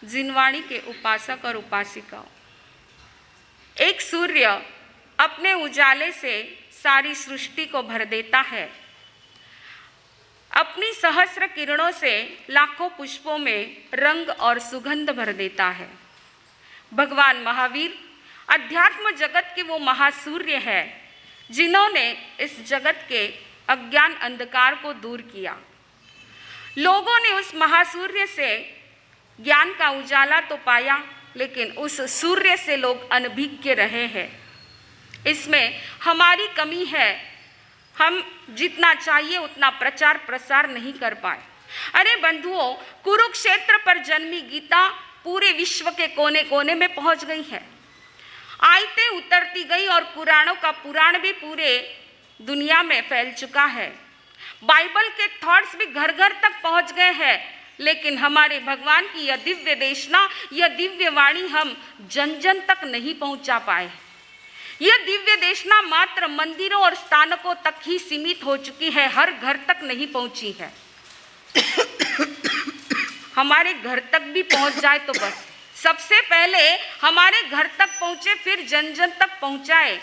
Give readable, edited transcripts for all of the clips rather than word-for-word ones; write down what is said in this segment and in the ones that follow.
जिनवाणी के उपासक और उपासिकाओं, एक सूर्य अपने उजाले से सारी सृष्टि को भर देता है। अपनी सहस्र किरणों से लाखों पुष्पों में रंग और सुगंध भर देता है। भगवान महावीर अध्यात्म जगत के वो महासूर्य है जिन्होंने इस जगत के अज्ञान अंधकार को दूर किया। लोगों ने उस महासूर्य से ज्ञान का उजाला तो पाया, लेकिन उस सूर्य से लोग अनभिज्ञ रहे हैं। इसमें हमारी कमी है, हम जितना चाहिए उतना प्रचार प्रसार नहीं कर पाए। अरे बंधुओं, कुरुक्षेत्र पर जन्मी गीता पूरे विश्व के कोने कोने में पहुंच गई है। आयतें उतरती गई और पुराणों का पुराण भी पूरे दुनिया में फैल चुका है। बाइबल के थॉट्स भी घर घर तक पहुंच गए हैं, लेकिन हमारे भगवान की यह दिव्य देशना, यह दिव्य वाणी हम जन जन तक नहीं पहुंचा पाए। यह दिव्य देशना मात्र मंदिरों और स्थानकों तक ही सीमित हो चुकी है, हर घर तक नहीं पहुंची है। हमारे घर तक भी पहुंच जाए तो बस, सबसे पहले हमारे घर तक पहुंचे, फिर जन जन तक पहुंचाए।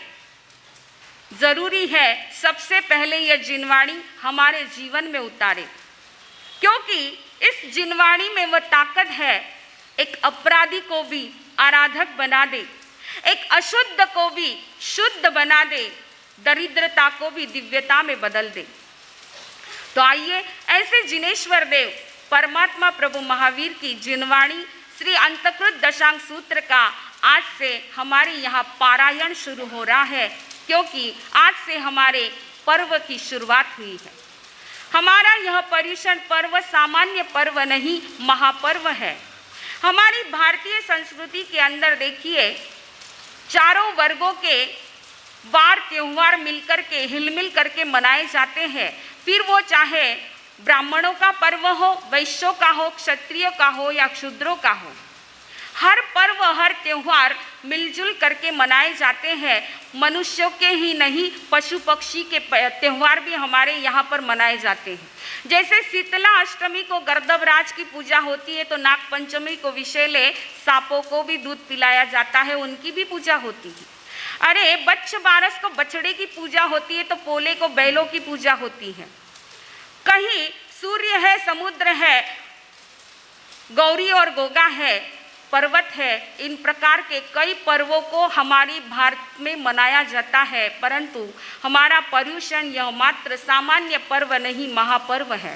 जरूरी है सबसे पहले यह जिनवाणी हमारे जीवन में उतारे, क्योंकि इस जिनवाणी में वह ताकत है, एक अपराधी को भी आराधक बना दे, एक अशुद्ध को भी शुद्ध बना दे, दरिद्रता को भी दिव्यता में बदल दे। तो आइए ऐसे जिनेश्वर देव परमात्मा प्रभु महावीर की जिनवाणी श्री अंतकृत दशांग सूत्र का आज से हमारे यहाँ पारायण शुरू हो रहा है, क्योंकि आज से हमारे पर्व की शुरुआत हुई है। हमारा यह पर्युषण पर्व सामान्य पर्व नहीं, महापर्व है। हमारी भारतीय संस्कृति के अंदर देखिए, चारों वर्गों के वार त्योहार मिलकर के हिलमिल करके मनाए जाते हैं। फिर वो चाहे ब्राह्मणों का पर्व हो, वैश्यों का हो, क्षत्रियों का हो या शूद्रों का हो, हर पर्व हर त्योहार मिलजुल करके मनाए जाते हैं। मनुष्यों के ही नहीं, पशु पक्षी के त्योहार भी हमारे यहाँ पर मनाए जाते हैं। जैसे शीतला अष्टमी को गर्दभराज की पूजा होती है, तो नाग पंचमी को विषैले सांपों को भी दूध पिलाया जाता है, उनकी भी पूजा होती है। अरे बच्छ बारस को बछड़े की पूजा होती है, तो पोले को बैलों की पूजा होती है। कहीं सूर्य है, समुद्र है, गौरी और गोगा है, पर्वत है, इन प्रकार के कई पर्वों को हमारी भारत में मनाया जाता है। परंतु हमारा पर्युषण यह मात्र सामान्य पर्व नहीं, महापर्व है।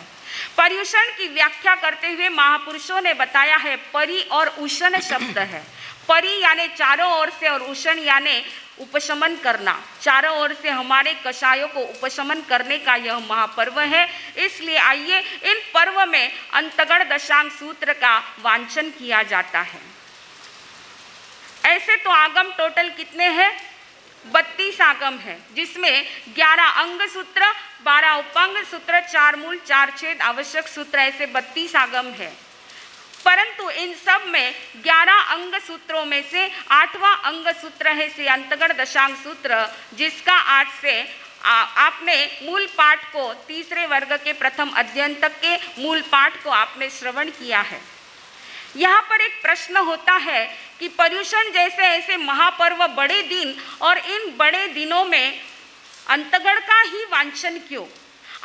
पर्युषण की व्याख्या करते हुए महापुरुषों ने बताया है, परि और उषण शब्द है। परि यानी चारों ओर से, और उषण यानी उपशमन करना, चारों ओर से हमारे कषायों को उपशमन करने का यह महापर्व है। इसलिए आइए इन पर्व में अंतगढ़ दशांग सूत्र का वांचन किया जाता है। ऐसे तो आगम टोटल कितने हैं? 32 आगम है, जिसमें 11 अंग सूत्र, 12 उपांग सूत्र, 4 मूल, 4 छेद, आवश्यक सूत्र, ऐसे 32 आगम है। परंतु इन सब में 11 अंग सूत्रों में से 8वां अंग सूत्र है श्री अंतगढ़ दशांग सूत्र, जिसका आज से आपने मूल पाठ को, तीसरे वर्ग के प्रथम अध्ययन तक के मूल पाठ को आपने श्रवण किया है। यहाँ पर एक प्रश्न होता है कि पर्युषण जैसे ऐसे महापर्व, बड़े दिन, और इन बड़े दिनों में अंतगढ़ का ही वांचन क्यों?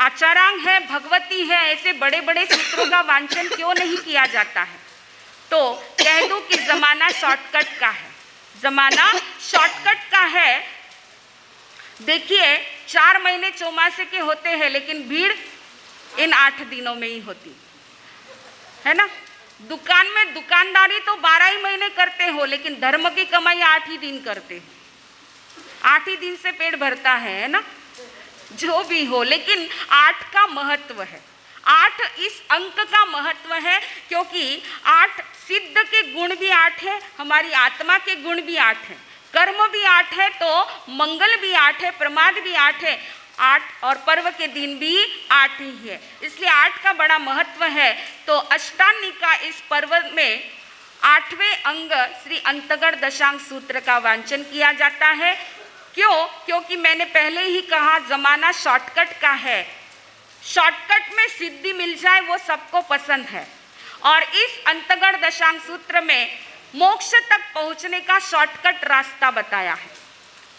आचारांग है, भगवती है, ऐसे बड़े बड़े सूत्रों का वांचन क्यों नहीं किया जाता है? तो कह दूं कि जमाना शॉर्टकट का है, जमाना शॉर्टकट का है। देखिए 4 महीने चौमासे के होते हैं, लेकिन भीड़ इन 8 दिनों में ही होती है ना। दुकान में दुकानदारी तो 12 ही महीने करते हो, लेकिन धर्म की कमाई 8 ही दिन करते हो। 8 ही दिन से पेट भरता है ना। जो भी हो, लेकिन 8 का महत्व है। 8 इस अंक का महत्व है, क्योंकि 8 सिद्ध के गुण भी 8 है, हमारी आत्मा के गुण भी 8 है, कर्म भी 8 है, तो मंगल भी 8 है, प्रमाद भी 8 है, 8 और पर्व के दिन भी 8 ही है। इसलिए 8 का बड़ा महत्व है। तो अष्टांगिका इस पर्व में 8वें अंग श्री अंतगढ़ दशांग सूत्र का वांचन किया जाता है। क्यों? क्योंकि मैंने पहले ही कहा, जमाना शॉर्टकट का है। शॉर्टकट में सिद्धि मिल जाए वो सबको पसंद है, और इस अंतगढ़ दशांग सूत्र में मोक्ष तक पहुंचने का शॉर्टकट रास्ता बताया है।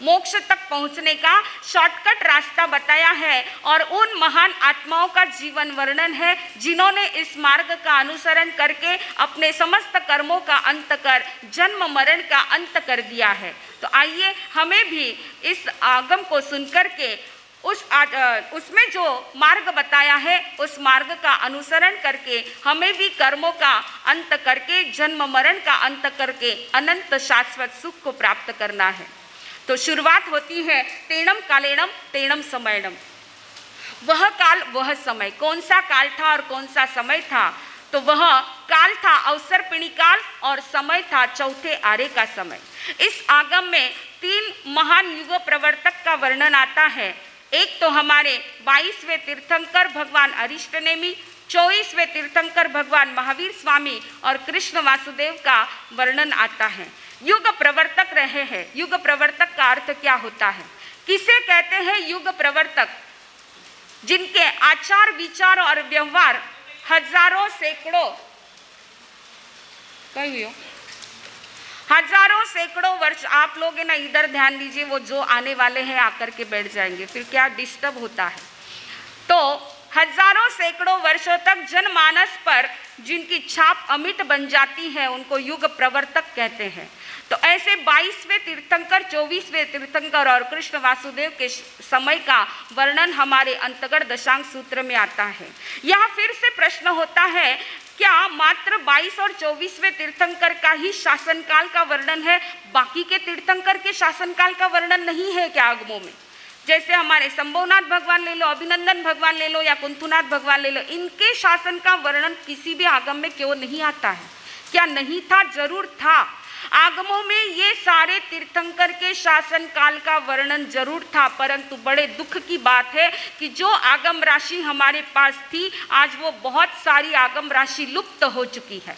मोक्ष तक पहुंचने का शॉर्टकट रास्ता बताया है और उन महान आत्माओं का जीवन वर्णन है जिन्होंने इस मार्ग का अनुसरण करके अपने समस्त कर्मों का अंत कर जन्म मरण का अंत कर दिया है। तो आइए हमें भी इस आगम को सुनकर के उसमें जो मार्ग बताया है उस मार्ग का अनुसरण करके हमें भी कर्मों का अंत करके जन्म मरण का अंत करके अनंत शाश्वत सुख को प्राप्त करना है। तो शुरुआत होती है तेणम कालेणम तेणम समयणम। वह काल वह समय, कौन सा काल था और कौन सा समय था? तो वह काल था अवसर्पिणी काल और समय था चौथे आर्य का समय। इस आगम में 3 महान युग प्रवर्तक का वर्णन आता है। एक तो हमारे 22वें तीर्थंकर भगवान अरिष्ट नेमि, 24वें तीर्थंकर भगवान महावीर स्वामी और कृष्ण वासुदेव का वर्णन आता है। युग प्रवर्तक रहे हैं। युग प्रवर्तक का अर्थ क्या होता है? किसे कहते हैं युग प्रवर्तक? जिनके आचार विचार और व्यवहार हजारों सैकड़ों वर्ष, आप लोग है ना इधर ध्यान दीजिए, वो जो आने वाले हैं आकर के बैठ जाएंगे, फिर क्या डिस्टर्ब होता है। तो हजारों सैकड़ों वर्षों तक जनमानस पर जिनकी छाप अमिट बन जाती है उनको युग प्रवर्तक कहते हैं। तो ऐसे 22वें तीर्थंकर, 24वें तीर्थंकर और कृष्ण वासुदेव के समय का वर्णन हमारे अंतगढ़ दशांग सूत्र में आता है। यहाँ फिर से प्रश्न होता है, क्या मात्र 22 और 24वें तीर्थंकर का ही शासनकाल का वर्णन है, बाकी के तीर्थंकर के शासनकाल का वर्णन नहीं है क्या आगमों में? जैसे हमारे संभवनाथ भगवान ले लो, अभिनंदन भगवान ले लो या कुंथुनाथ भगवान ले लो, इनके शासन का वर्णन किसी भी आगम में क्यों नहीं आता है? क्या नहीं था? जरूर था। आगमों में ये सारे तीर्थंकर के शासन काल का वर्णन जरूर था, परंतु बड़े दुख की बात है कि जो आगम राशि हमारे पास थी आज वो बहुत सारी आगम राशि लुप्त हो चुकी है।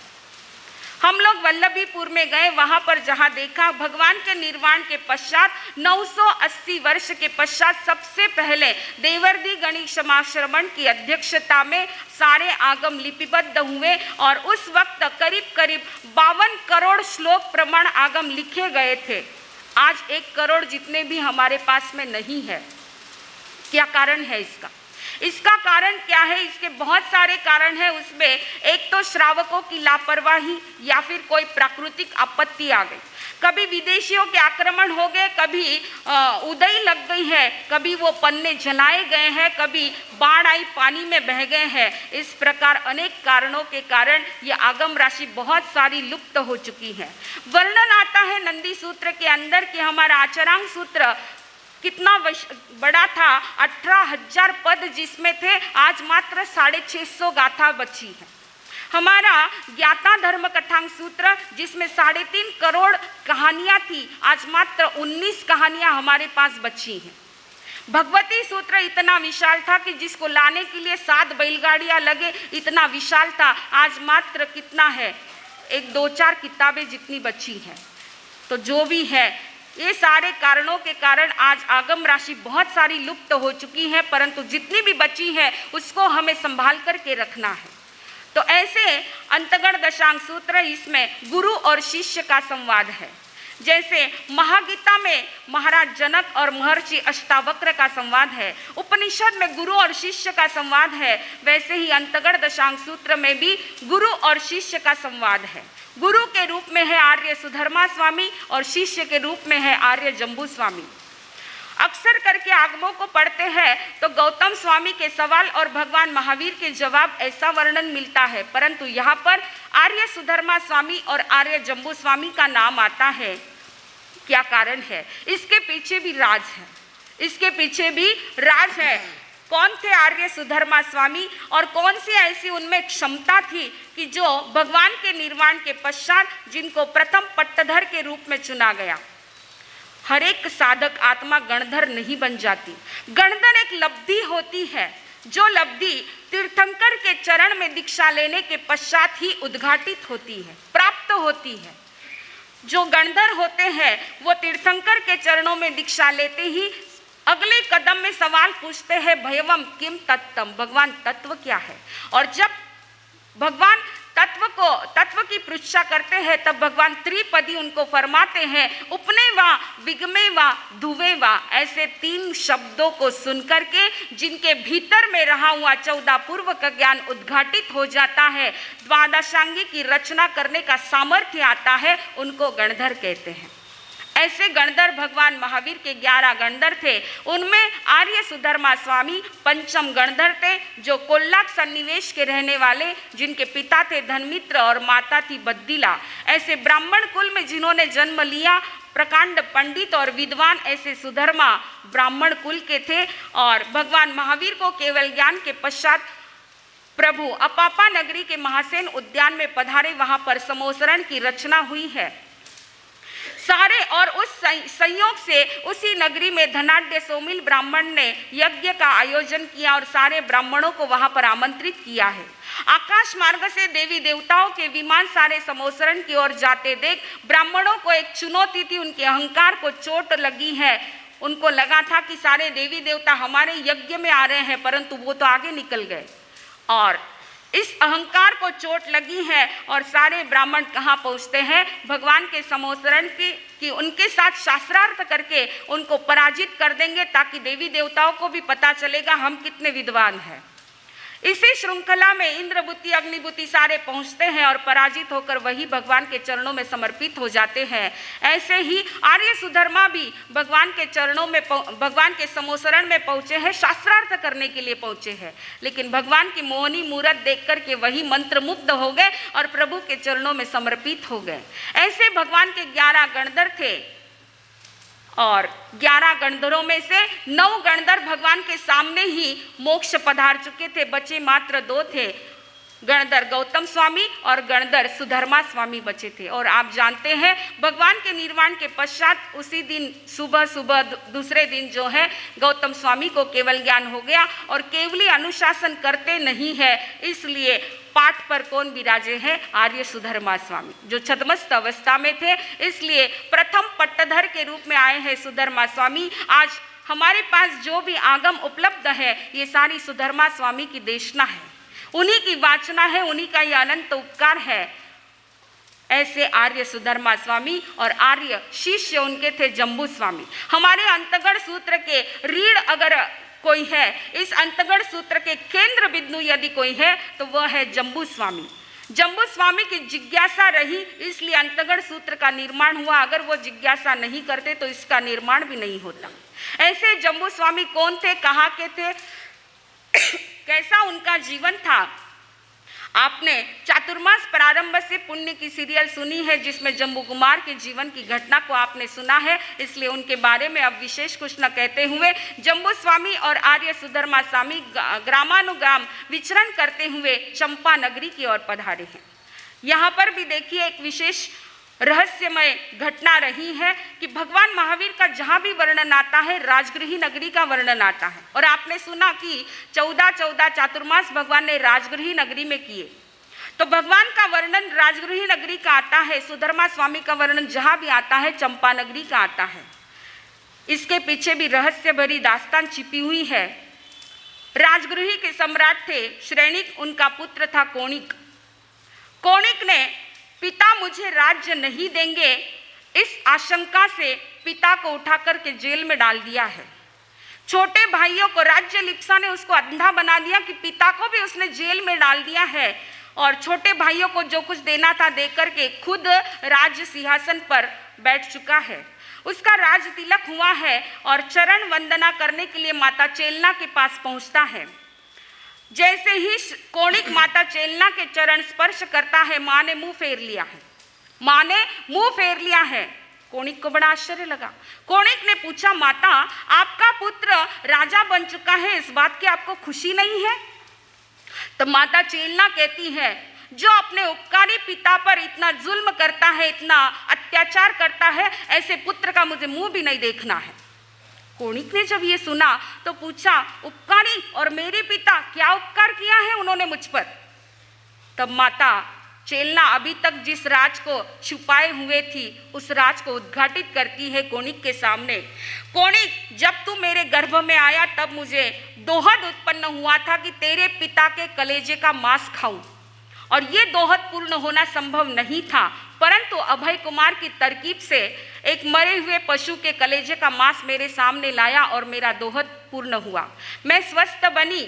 हम लोग वल्लभीपुर में गए, वहां पर जहां देखा भगवान के निर्वाण के पश्चात 980 वर्ष के पश्चात सबसे पहले देवर्दी गणिक समाश्रमण की अध्यक्षता में सारे आगम लिपिबद्ध हुए और उस वक्त करीब करीब 52 करोड़ श्लोक प्रमाण आगम लिखे गए थे। आज 1 करोड़ जितने भी हमारे पास में नहीं है। क्या कारण है इसका? इसका कारण क्या है? इसके बहुत सारे कारण हैं। उसमें एक तो श्रावकों की लापरवाही या फिर कोई प्राकृतिक आपत्ति आ गई, कभी विदेशियों के आक्रमण हो गए, कभी उदय लग गई है, कभी वो पन्ने जलाए गए हैं, कभी बाढ़ आई पानी में बह गए हैं। इस प्रकार अनेक कारणों के कारण ये आगम राशि बहुत सारी लुप्त हो चुकी है। वर्णन आता है नंदी सूत्र के अंदर कि हमारा आचरांग सूत्र कितना बड़ा था, 18,000 पद जिसमें थे, आज मात्र 650 गाथा बची है। हमारा ज्ञाता धर्म कथांग सूत्र जिसमें 3.5 करोड़ कहानियां थी, आज मात्र 19 कहानियां हमारे पास बची हैं। भगवती सूत्र इतना विशाल था कि जिसको लाने के लिए 7 बैलगाड़ियां लगे, इतना विशाल था। आज मात्र कितना है, 1-2-4 किताबें जितनी बची हैं। तो जो भी है, ये सारे कारणों के कारण आज आगम राशि बहुत सारी लुप्त हो चुकी है, परंतु जितनी भी बची है उसको हमें संभाल करके रखना है। तो ऐसे अंतगढ़ दशांग सूत्र, इसमें गुरु और शिष्य का संवाद है। जैसे महागीता में महाराज जनक और महर्षि अष्टावक्र का संवाद है, उपनिषद में गुरु और शिष्य का संवाद है, वैसे ही अंतगढ़ दशांग सूत्र में भी गुरु और शिष्य का संवाद है। गुरु के रूप में है आर्य सुधर्मा स्वामी और शिष्य के रूप में है आर्य जम्बू स्वामी। अक्सर करके आगमों को पढ़ते हैं तो गौतम स्वामी के सवाल और भगवान महावीर के जवाब ऐसा वर्णन मिलता है, परंतु यहाँ पर आर्य सुधर्मा स्वामी और आर्य जम्बू स्वामी का नाम आता है। क्या कारण है? इसके पीछे भी राज है, इसके पीछे भी राज है। कौन थे आर्य सुधर्मा स्वामी और कौन सी ऐसी उनमें क्षमता थी कि जो भगवान के निर्वाण के पश्चात जिनको प्रथम पट्टधर के रूप में चुना गया। हर एक साधक आत्मा गणधर नहीं बन जाती। गणधर एक लब्धि होती है, जो लब्धि तीर्थंकर के चरण में दीक्षा लेने के पश्चात ही उद्घाटित होती है, प्राप्त होती है। जो गणधर होते हैं वो तीर्थंकर के चरणों में दीक्षा लेते ही अगले कदम में सवाल पूछते हैं, भयवम किम तत्तम, भगवान तत्व क्या है। और जब भगवान तत्व की पृच्छा करते हैं, तब भगवान त्रिपदी उनको फरमाते हैं, उपने वा, विगमे वा, धुवे वा। ऐसे 3 शब्दों को सुनकर के जिनके भीतर में रहा हुआ 14 पूर्व का ज्ञान उद्घाटित हो जाता है, द्वादशांगी की रचना करने का सामर्थ्य आता है, उनको गणधर कहते हैं। ऐसे गणधर भगवान महावीर के 11 गणधर थे। उनमें आर्य सुधर्मा स्वामी पंचम गणधर थे, जो कोल्लाक सन्निवेश के रहने वाले, जिनके पिता थे धनमित्र और माता थी बद्दिला। ऐसे ब्राह्मण कुल में जिन्होंने जन्म लिया, प्रकांड पंडित और विद्वान ऐसे सुधर्मा ब्राह्मण कुल के थे। और भगवान महावीर को केवल ज्ञान के पश्चात प्रभु अपापा नगरी के महासेन उद्यान में पधारे, वहां पर समोसरण की रचना हुई है सारे। और उस संयोग से उसी नगरी में धनाढ्य सोमिल ब्राह्मण ने यज्ञ का आयोजन किया और सारे ब्राह्मणों को वहां पर आमंत्रित किया है। आकाश मार्ग से देवी देवताओं के विमान सारे समोसरण की ओर जाते देख ब्राह्मणों को एक चुनौती थी, उनके अहंकार को चोट लगी है। उनको लगा था कि सारे देवी देवता हमारे यज्ञ में आ रहे हैं, परंतु वो तो आगे निकल गए और इस अहंकार को चोट लगी है। और सारे ब्राह्मण कहाँ पहुँचते हैं? भगवान के समोसरण की उनके साथ शास्त्रार्थ करके उनको पराजित कर देंगे, ताकि देवी देवताओं को भी पता चलेगा हम कितने विद्वान हैं। इसी श्रृंखला में इंद्रबुद्धि अग्निबुद्धि सारे पहुंचते हैं और पराजित होकर वही भगवान के चरणों में समर्पित हो जाते हैं। ऐसे ही आर्य सुधर्मा भी भगवान के चरणों में, भगवान के समोसरण में पहुंचे हैं, शास्त्रार्थ करने के लिए पहुंचे हैं। लेकिन भगवान की मोहनी मूरत देख करके वही मंत्रमुग्ध हो गए और प्रभु के चरणों में समर्पित हो गए। ऐसे भगवान के 11 गणधर थे और 11 गणधरों में से 9 गणधर भगवान के सामने ही मोक्ष पधार चुके थे, बचे मात्र 2 थे। गणधर गौतम स्वामी और गणधर सुधर्मा स्वामी बचे थे। और आप जानते हैं भगवान के निर्वाण के पश्चात उसी दिन सुबह दूसरे दिन जो है गौतम स्वामी को केवल ज्ञान हो गया और केवली अनुशासन करते नहीं है, इसलिए पाठ पर कौन विराजे हैं? आर्य सुधर्मा स्वामी, जो छद्मस्त अवस्था में थे, इसलिए प्रथम पट्टधर के रूप में आए हैं सुधर्मा स्वामी। आज हमारे पास जो भी आगम उपलब्ध है ये सारी सुधर्मा स्वामी की देशना है, उन्हीं की वाचना है, उन्हीं का ये अनंत उपकार है। ऐसे आर्य सुधर्मा स्वामी और आर्य शिष्य उनके थे जम्बू स्वामी। हमारे अंतगढ़ सूत्र के रीढ़ अगर कोई है, इस अंतगढ़ सूत्र के केंद्र बिंदु यदि कोई है तो वह है जम्बू स्वामी। जम्बू स्वामी की जिज्ञासा रही, इसलिए अंतगढ़ सूत्र का निर्माण हुआ। अगर वो जिज्ञासा नहीं करते तो इसका निर्माण भी नहीं होता। ऐसे जम्बू स्वामी कौन थे, कहाँ के थे, कैसा उनका जीवन था? आपने चातुर्मास प्रारंभ से पुण्य की सीरियल सुनी है, जिसमें जम्बू कुमार के जीवन की घटना को आपने सुना है, इसलिए उनके बारे में अब विशेष कुछ न कहते हुए जम्बू स्वामी और आर्य सुधर्मा स्वामी ग्रामानुग्राम विचरण करते हुए चंपा नगरी की ओर पधारे हैं। यहाँ पर भी देखिए एक विशेष रहस्यमय घटना रही है कि भगवान महावीर का जहाँ भी वर्णन आता है राजगृही नगरी का वर्णन आता है। और आपने सुना कि 14 चातुर्मास भगवान ने राजगृही नगरी में किए, तो भगवान का वर्णन राजगृही नगरी का आता है, सुधर्मा स्वामी का वर्णन जहाँ भी आता है चंपा नगरी का आता है। इसके पीछे भी रहस्य भरी दास्तान छिपी हुई है। राजगृही के सम्राट थे श्रेणिक, उनका पुत्र था कोणिक। कोणिक ने पिता मुझे राज्य नहीं देंगे, इस आशंका से पिता को उठा करके जेल में डाल दिया है। छोटे भाइयों को राज्य लिप्सा ने उसको अंधा बना दिया कि पिता को भी उसने जेल में डाल दिया है, और छोटे भाइयों को जो कुछ देना था दे करके खुद राज्य सिंहासन पर बैठ चुका है। उसका राज तिलक हुआ है और चरण वंदना करने के लिए माता चेलना के पास पहुंचता है। जैसे ही कोणिक माता चेलना के चरण स्पर्श करता है, माँ ने मुंह फेर लिया है। माँ ने मुंह फेर लिया है। कोणिक को बड़ा आश्चर्य लगा। कोणिक ने पूछा, माता आपका पुत्र राजा बन चुका है, इस बात की आपको खुशी नहीं है? तो माता चेलना कहती है, जो अपने उपकारी पिता पर इतना जुल्म करता है, इतना अत्याचार करता है, ऐसे पुत्र का मुझे मुंह भी नहीं देखना है। कोणिक ने जब ये सुना तो पूछा, उपकारी और मेरे पिता, क्या उपकार किया है उन्होंने मुझ पर? तब माता चेलना अभी तक जिस राज को छुपाए हुए थी उस राज को उद्घाटित करती है कोणिक के सामने। कोणिक, जब तू मेरे गर्भ में आया तब मुझे दोहद उत्पन्न हुआ था कि तेरे पिता के कलेजे का मांस खाऊं, और ये दोहत पूर्ण होना संभव नहीं था, परंतु अभय कुमार की तरकीब से एक मरे हुए पशु के कलेजे का मांस मेरे सामने लाया और मेरा दोहत पूर्ण हुआ। मैं स्वस्थ बनी।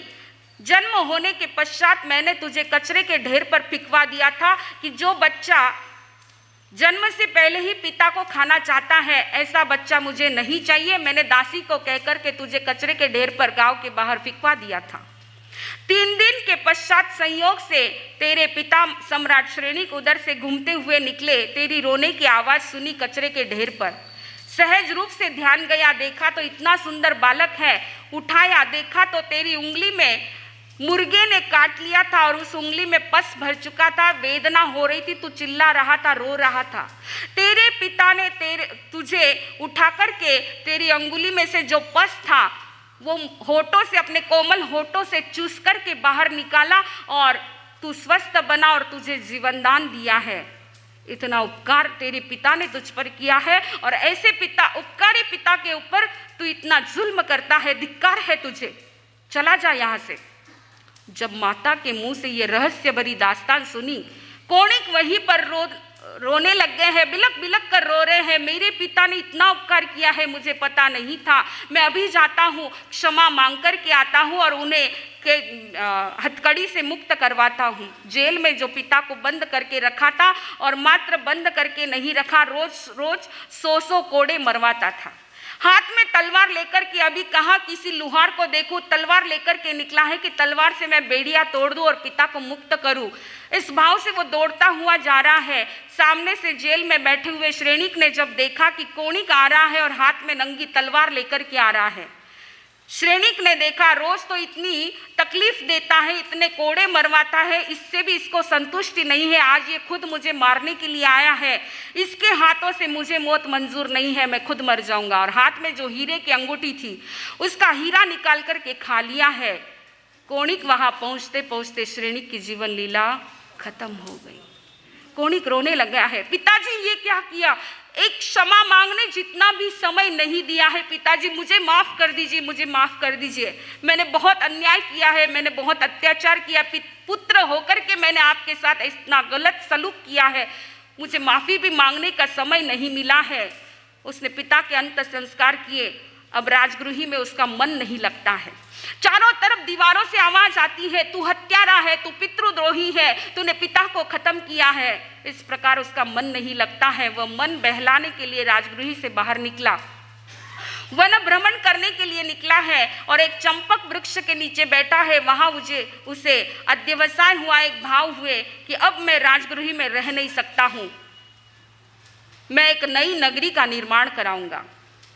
जन्म होने के पश्चात मैंने तुझे कचरे के ढेर पर फिकवा दिया था कि जो बच्चा जन्म से पहले ही पिता को खाना चाहता है, ऐसा बच्चा मुझे नहीं चाहिए। मैंने दासी को कहकर के तुझे कचरे के ढेर पर गांव के बाहर फिकवा दिया था। 3 दिन के पश्चात संयोग से तेरे पिता सम्राट श्रेणिक उधर से घूमते हुए निकले। तेरी रोने की आवाज सुनी कचरे के ढेर पर। सहज रूप से ध्यान गया, देखा तो इतना सुंदर बालक है। उठाया, देखा तो तेरी उंगली में मुर्गे ने काट लिया था और उस उंगली में पस भर चुका था। वेदना हो रही थी, तू चिल्ला रहा था, रो रहा था। तेरे पिता ने तुझे उठा करके तेरी अंगुली में से जो पस था वो होठों से, अपने कोमल होठों से चूस करके बाहर निकाला और तू स्वस्थ बना और तुझे जीवन दान दिया है। इतना उपकार तेरे पिता ने तुझ पर किया है और ऐसे पिता, उपकारी पिता के ऊपर तू इतना जुल्म करता है। धिक्कार है तुझे, चला जा यहाँ से। जब माता के मुंह से ये रहस्य भरी दास्तान सुनी, कोणिक वहीं पर रोने लग गए हैं, बिलक बिलक कर रो रहे हैं। मेरे पिता ने इतना उपकार किया है, मुझे पता नहीं था। मैं अभी जाता हूँ, क्षमा मांग कर के आता हूँ और उन्हें के हथकड़ी से मुक्त करवाता हूँ। जेल में जो पिता को बंद करके रखा था, और मात्र बंद करके नहीं रखा, रोज रोज 100 कोड़े मरवाता था। हाथ में तलवार लेकर के, अभी कहा किसी लुहार को देखूं, तलवार लेकर के निकला है कि तलवार से मैं बेड़िया तोड़ दूं और पिता को मुक्त करूं। इस भाव से वो दौड़ता हुआ जा रहा है। सामने से जेल में बैठे हुए श्रेणिक ने जब देखा कि कोणिक आ रहा है और हाथ में नंगी तलवार लेकर के आ रहा है, श्रेणिक ने देखा रोज तो इतनी तकलीफ देता है, इतने कोड़े मरवाता है, इससे भी इसको संतुष्टि नहीं है। आज ये खुद मुझे मारने के लिए आया है, इसके हाथों से मुझे मौत मंजूर नहीं है, मैं खुद मर जाऊंगा। और हाथ में जो हीरे की अंगूठी थी उसका हीरा निकाल करके खा लिया है। कोणिक वहां पहुंचते पहुंचते श्रेणिक की जीवन लीला खत्म हो गई। कोणिक रोने लगा है, पिताजी ये क्या किया? एक क्षमा मांगने जितना भी समय नहीं दिया है। पिताजी मुझे माफ कर दीजिए, मुझे माफ कर दीजिए। मैंने बहुत अन्याय किया है, मैंने बहुत अत्याचार किया, पुत्र होकर के मैंने आपके साथ इतना गलत सलूक किया है, मुझे माफी भी मांगने का समय नहीं मिला है। उसने पिता के अंत संस्कार किए। अब राजगृही में उसका मन नहीं लगता है। चारों तरफ दीवारों से आवाज आती है, तू हत्यारा है, तू पितृद्रोही है, तूने पिता को खत्म किया है। इस प्रकार उसका मन नहीं लगता है। वह मन बहलाने के लिए राजगृही से बाहर निकला, वन भ्रमण करने के लिए निकला है और एक चंपक वृक्ष के नीचे बैठा है। वहां उसे अध्यवसाय हुआ, एक भाव हुए कि अब मैं राजगृही में रह नहीं सकता हूं, मैं एक नई नगरी का निर्माण कराऊंगा।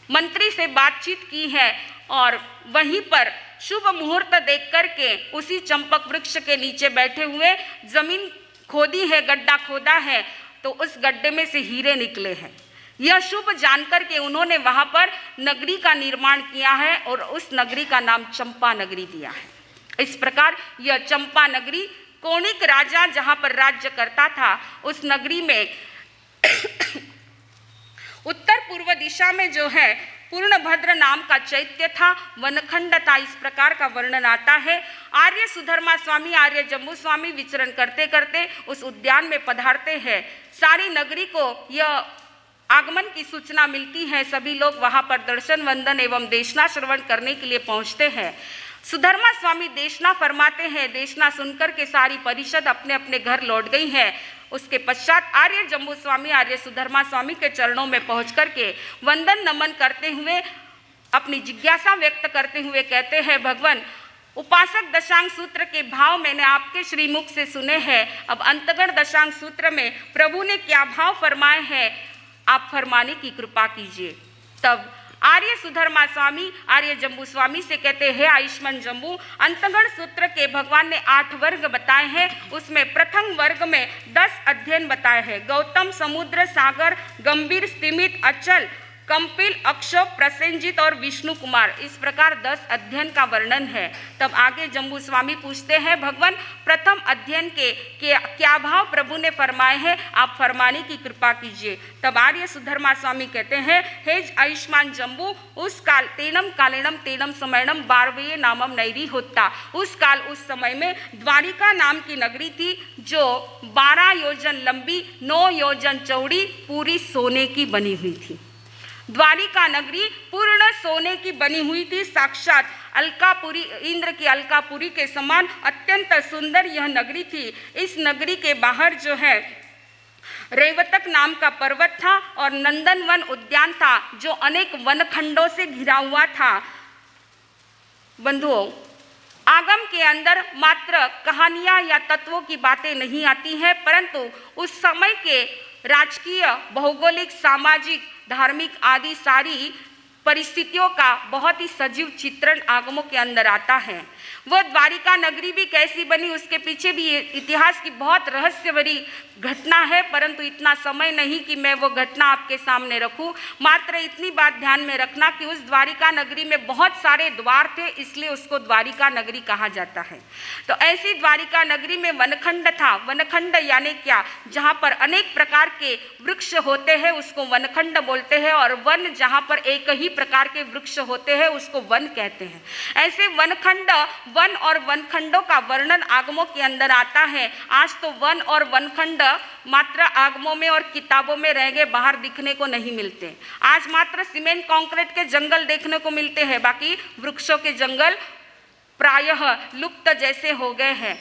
मंत्री से बातचीत की है और वहीं पर शुभ मुहूर्त देख करके उसी चंपक वृक्ष के नीचे बैठे हुए जमीन खोदी है, गड्ढा खोदा है, तो उस गड्ढे में से हीरे निकले हैं। यह शुभ जानकर के उन्होंने वहां पर नगरी का निर्माण किया है और उस नगरी का नाम चंपा नगरी दिया है। इस प्रकार यह चंपा नगरी, कोणिक राजा जहां पर राज्य करता था, उस नगरी में उत्तर पूर्व दिशा में जो है पूर्णभद्र नाम का चैत्य था, वनखंड था। इस प्रकार का वर्णन आता है। आर्य सुधर्मा स्वामी, आर्य जम्बू स्वामी विचरण करते करते उस उद्यान में पधारते हैं। सारी नगरी को यह आगमन की सूचना मिलती है। सभी लोग वहां पर दर्शन वंदन एवं देशना श्रवण करने के लिए पहुंचते हैं। सुधर्मा स्वामी देशना फरमाते हैं। देशना सुनकर के सारी परिषद अपने अपने घर लौट गई है। उसके पश्चात आर्य जम्बू स्वामी, आर्य सुधर्मा स्वामी के चरणों में पहुंच करके वंदन नमन करते हुए अपनी जिज्ञासा व्यक्त करते हुए कहते हैं, भगवान उपासक दशांग सूत्र के भाव मैंने आपके श्रीमुख से सुने हैं। अब अंतगण दशांग सूत्र में प्रभु ने क्या भाव फरमाए हैं, आप फरमाने की कृपा कीजिए। तब आर्य सुधर्मा स्वामी आर्य जम्बू स्वामी से कहते हैं, आयुष्मान जम्बू, अंतगण सूत्र के भगवान ने 8 वर्ग बताए हैं। उसमें प्रथम वर्ग में 10 अध्ययन बताए हैं। गौतम, समुद्र, सागर, गंभीर, स्तिमित, अचल, कंपिल, अक्षोभ, प्रसेनजीत और विष्णु कुमार, इस प्रकार 10 अध्ययन का वर्णन है। तब आगे जम्बू स्वामी पूछते हैं, भगवान प्रथम अध्ययन के क्या भाव प्रभु ने फरमाए हैं, आप फरमाने की कृपा कीजिए। तब आर्य सुधर्मा स्वामी कहते हैं, हे आयुष्मान जम्बू, उस काल तेनम कालेनम तेनम समयनम 12वें नामम नैरी होता। उस काल उस समय में द्वारिका नाम की नगरी थी जो 12 योजन लंबी, 9 योजन चौड़ी, पूरी सोने की बनी हुई थी। द्वारिका नगरी पूर्ण सोने की बनी हुई थी। साक्षात अलकापुरी, इंद्र की अलकापुरी के समान अत्यंत सुंदर यह नगरी थी। इस नगरी के बाहर जो है रेवतक नाम का पर्वत था और नंदनवन उद्यान था जो अनेक वनखंडों से घिरा हुआ था। बंधुओं, आगम के अंदर मात्र कहानियां या तत्वों की बातें नहीं आती हैं, परंतु उस समय के राजकीय, भौगोलिक, सामाजिक, धार्मिक आदि सारी परिस्थितियों का बहुत ही सजीव चित्रण आगमों के अंदर आता है। वह द्वारिका नगरी भी कैसी बनी, उसके पीछे भी इतिहास की बहुत रहस्य भरी घटना है, परंतु इतना समय नहीं कि मैं वो घटना आपके सामने रखूं। मात्र इतनी बात ध्यान में रखना कि उस द्वारिका नगरी में बहुत सारे द्वार थे, इसलिए उसको द्वारिका नगरी कहा जाता है। तो ऐसी द्वारिका नगरी में वनखंड था। वनखंड यानी क्या, जहाँ पर अनेक प्रकार के वृक्ष होते हैं उसको वनखंड बोलते हैं, और वन जहाँ पर एक ही प्रकार के वृक्ष होते हैं उसको वन कहते हैं। ऐसे वनखंड, वन और वनखंडों का वर्णन आगमों के अंदर आता है। आज तो वन और वनखंड मात्र आगमों में और किताबों में रह गए, बाहर दिखने को नहीं मिलते। आज मात्र सीमेंट कंक्रीट के जंगल देखने को मिलते हैं, बाकी वृक्षों के जंगल प्रायः लुप्त जैसे हो गए हैं।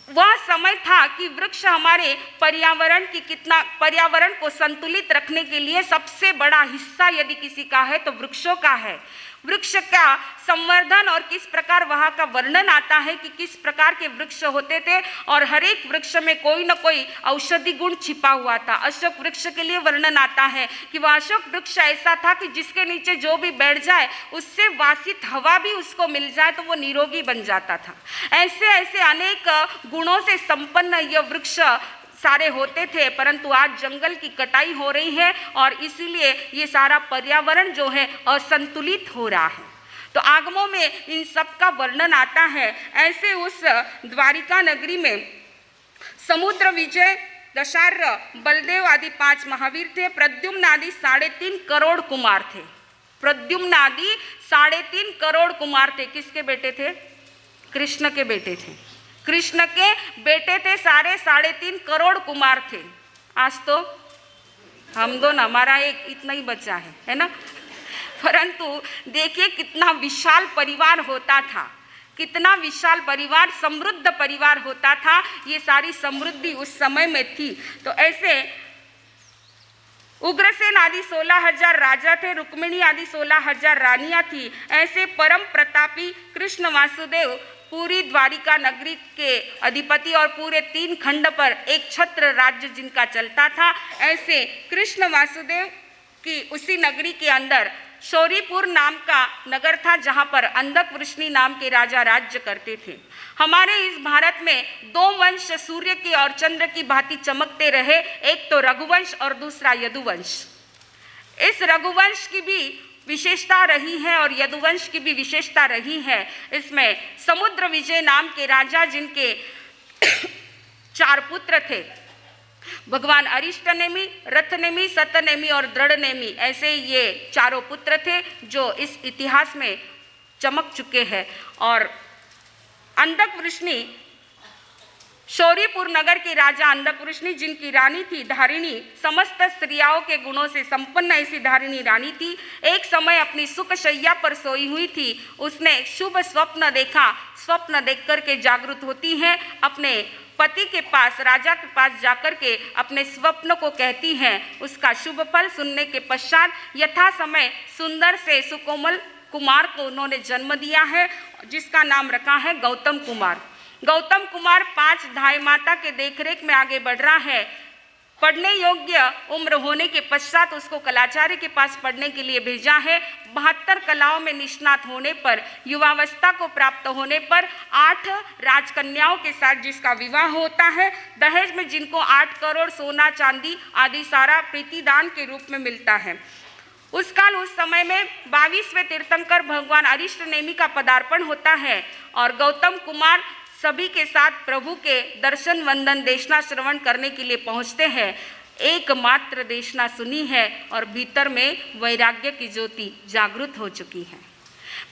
वह समय था कि वृक्ष हमारे पर्यावरण को संतुलित रखने के लिए सबसे बड़ा हिस्सा यदि किसी का है तो वृक्षों का है। वृक्ष का संवर्धन और किस प्रकार वहाँ का वर्णन आता है कि किस प्रकार के वृक्ष होते थे, और हर एक वृक्ष में कोई न कोई औषधि गुण छिपा हुआ था। अशोक वृक्ष के लिए वर्णन आता है कि वह अशोक वृक्ष ऐसा था कि जिसके नीचे जो भी बैठ जाए उससे वासित हवा भी उसको मिल जाए तो वो निरोगी बन जाता था। ऐसे ऐसे अनेक गुणों से संपन्न यह वृक्ष सारे होते थे, परंतु आज जंगल की कटाई हो रही है और इसीलिए ये सारा पर्यावरण जो है असंतुलित हो रहा है। तो आगमों में इन सब का वर्णन आता है। ऐसे उस द्वारिका नगरी में समुद्र विजय, दशार्य, बलदेव आदि 5 महावीर थे। प्रद्युम्न आदि 3.5 करोड़ कुमार थे। प्रद्युम्न आदि 3.5 करोड़ कुमार थे। किसके बेटे थे? कृष्ण के बेटे थे। कृष्ण के बेटे थे, सारे 3.5 करोड़ कुमार थे। आज तो हम दो ना, हमारा एक इतना ही बचा है ना। परंतु देखिए कितना विशाल परिवार होता था, कितना विशाल परिवार, समृद्ध परिवार होता था। ये सारी समृद्धि उस समय में थी। तो ऐसे उग्रसेन आदि 16,000 राजा थे, रुक्मिणी आदि 16,000 रानियां थी। ऐसे परम प्रतापी कृष्ण वासुदेव पूरी द्वारिका नगरी के अधिपति और पूरे 3 खंड पर एक छत्र राज्य जिनका चलता था। ऐसे कृष्ण वासुदेव की उसी नगरी के अंदर शौरीपुर नाम का नगर था, जहाँ पर अंधकवृष्णि नाम के राजा राज्य करते थे। हमारे इस भारत में 2 वंश सूर्य की और चंद्र की भांति चमकते रहे, एक तो रघुवंश और दूसरा यदुवंश। इस रघुवंश की भी विशेषता रही है और यदुवंश की भी विशेषता रही है। इसमें समुद्र विजय नाम के राजा जिनके 4 पुत्र थे, भगवान अरिष्टनेमि, रथनेमि, सतनेमि और दृढ़नेमि, ऐसे ये 4 पुत्र थे जो इस इतिहास में चमक चुके हैं। और अंधकवृष्णि, शौरीपुर नगर के राजा अंधकवृष्णि जिनकी रानी थी धारिणी, समस्त स्त्रियों के गुणों से संपन्न ऐसी धारिणी रानी थी। एक समय अपनी सुख शैया पर सोई हुई थी, उसने शुभ स्वप्न देखा। स्वप्न देख कर के जागृत होती है, अपने पति के पास, राजा के पास जाकर के अपने स्वप्न को कहती हैं। उसका शुभ फल सुनने के पश्चात यथा समय सुंदर से सुकोमल कुमार को उन्होंने जन्म दिया है, जिसका नाम रखा है गौतम कुमार। गौतम कुमार 5 धाय माता के देखरेख में आगे बढ़ रहा है। पढ़ने योग्य उम्र होने के पश्चात उसको कलाचार्य के पास पढ़ने के लिए भेजा है। 72 कलाओं में निष्णात होने पर, युवावस्था को प्राप्त होने पर 8 राजकन्याओं के साथ जिसका विवाह होता है, दहेज में जिनको 8 करोड़ सोना चांदी आदि सारा प्रीतिदान के रूप में मिलता है। उस काल उस समय में 22वें तीर्थंकर भगवान अरिष्ट नेमि का पदार्पण होता है और गौतम कुमार सभी के साथ प्रभु के दर्शन वंदन देशना श्रवण करने के लिए पहुंचते हैं। एकमात्र देशना सुनी है और भीतर में वैराग्य की ज्योति जागृत हो चुकी है।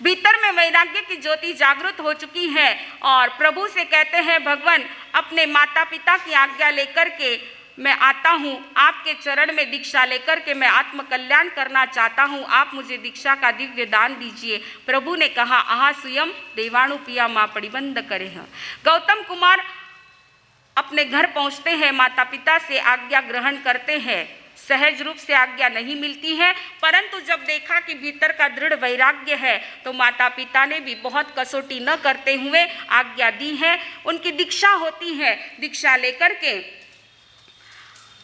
भीतर में वैराग्य की ज्योति जागृत हो चुकी है और प्रभु से कहते हैं, भगवान अपने माता पिता की आज्ञा लेकर के मैं आता हूँ, आपके चरण में दीक्षा लेकर के मैं आत्म कल्याण करना चाहता हूँ, आप मुझे दीक्षा का दिव्य दान दीजिए। प्रभु ने कहा, आहा स्वयं देवाणु पिया माँ परिबंध करे हैं। गौतम कुमार अपने घर पहुँचते हैं, माता पिता से आज्ञा ग्रहण करते हैं। सहज रूप से आज्ञा नहीं मिलती है, परंतु जब देखा कि भीतर का दृढ़ वैराग्य है तो माता पिता ने भी बहुत कसौटी न करते हुए आज्ञा दी है। उनकी दीक्षा होती है। दीक्षा लेकर के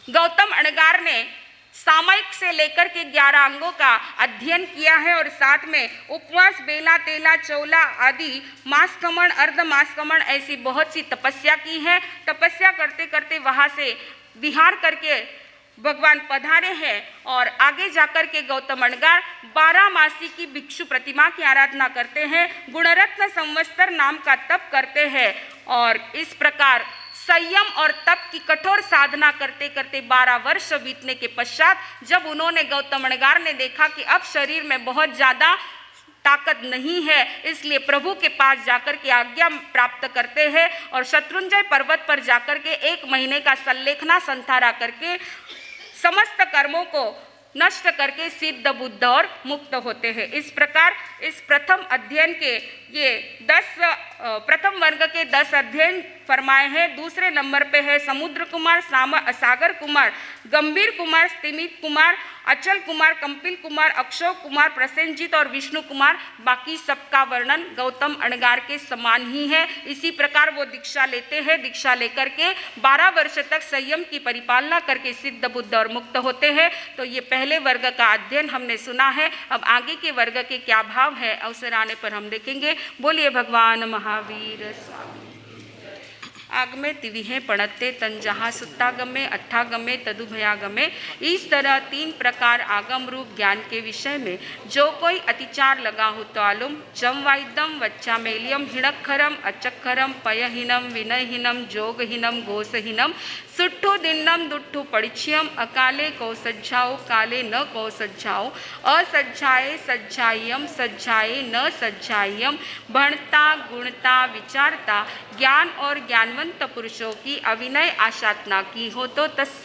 गौतम अणगार ने सामयिक से लेकर के 11 अंगों का अध्ययन किया है और साथ में उपवास, बेला, तेला, चौला आदि, मासकमण, अर्धमासकमण ऐसी बहुत सी तपस्या की है। तपस्या करते करते वहाँ से विहार करके भगवान पधारे हैं और आगे जाकर के गौतम अणगार 12 मासी की भिक्षु प्रतिमा की आराधना करते हैं, गुणरत्न संवत्सर नाम का तप करते हैं और इस प्रकार संयम और तप की कठोर साधना करते करते 12 वर्ष बीतने के पश्चात जब उन्होंने गौतम अणगार ने देखा कि अब शरीर में बहुत ज़्यादा ताकत नहीं है, इसलिए प्रभु के पास जाकर के आज्ञा प्राप्त करते हैं और शत्रुंजय पर्वत पर जाकर के 1 महीने का सल्लेखना संथारा करके समस्त कर्मों को नष्ट करके सिद्ध बुद्ध और मुक्त होते हैं। इस प्रकार इस प्रथम अध्ययन के ये 10 प्रथम वर्ग के 10 अध्ययन फरमाए हैं। दूसरे नंबर पे है समुद्र कुमार, सागर कुमार, गंभीर कुमार, स्तिमित कुमार, अचल कुमार, कंपिल कुमार, अक्षोक कुमार, प्रसेनजीत और विष्णु कुमार। बाकी सबका वर्णन गौतम अणगार के समान ही है। इसी प्रकार वो दीक्षा लेते हैं। दीक्षा लेकर के 12 वर्ष तक संयम की परिपालना करके सिद्ध बुद्ध और मुक्त होते हैं। तो ये पहले वर्ग का अध्ययन हमने सुना है। अब आगे के वर्ग के क्या भाव है अवसर आने पर हम देखेंगे। बोलिए भगवान महावीर स्वामी। आगमे तिविहे पढ़ते तन जहाँ सुत्तागमे अट्ठागमे तदुभयागमे। इस तरह 3 प्रकार आगम रूप ज्ञान के विषय में जो कोई अतिचार लगा हो तो आलुम जम वाइदम वच्चामेलियम हिणक्षरम अचक्षरम पयहीनम विनयहीनम जोगहीनम घोषहीनम सुट्ठु दिन्नम दुट्ठु परिचयम अकाले को सज्जाओ काले न को सज्जाओ असज्जाए सज्जायम सज्जाए न सज्जायम। भणता गुणता विचारता ज्ञान और ज्ञानवंत पुरुषों की अविनय आशातना की हो तो तत्सम